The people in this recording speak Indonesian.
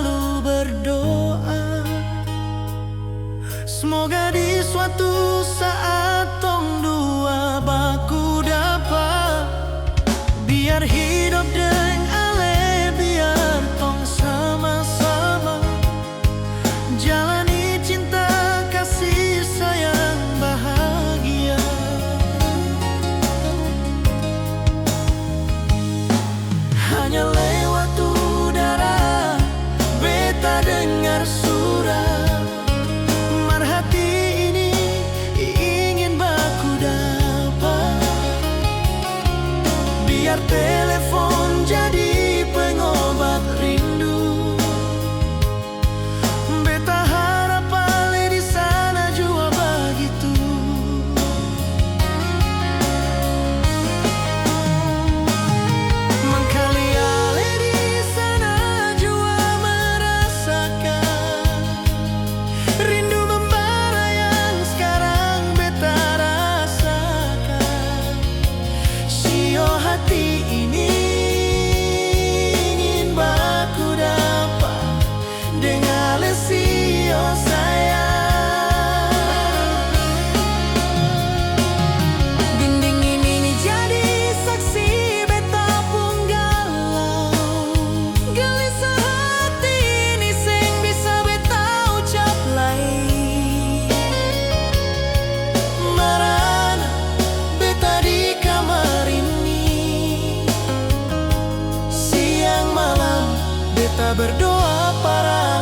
selalu berdoa, semoga di suatu saat tong dua baku dapat, biar hidup deng ale, biar tong sama-sama jalani cinta kasih sayang bahagia. Hanya lewat udara beta dengar suara, marhati ini ingin baku dapat, biar telepon jadi pengobat rindu. Beta harap ale di sana jua begitu. Mangkali ale di sana jua merasakan rindu membara yang sekarang beta rasakan. Sio hati ini ingin baku dapat dengan sio sayang. Dinding ini jadi saksi beta pun galau, gelisah hati ini sing bisa beta ucap lain. Marana beta di kamar ini, siang malam beta berdoa para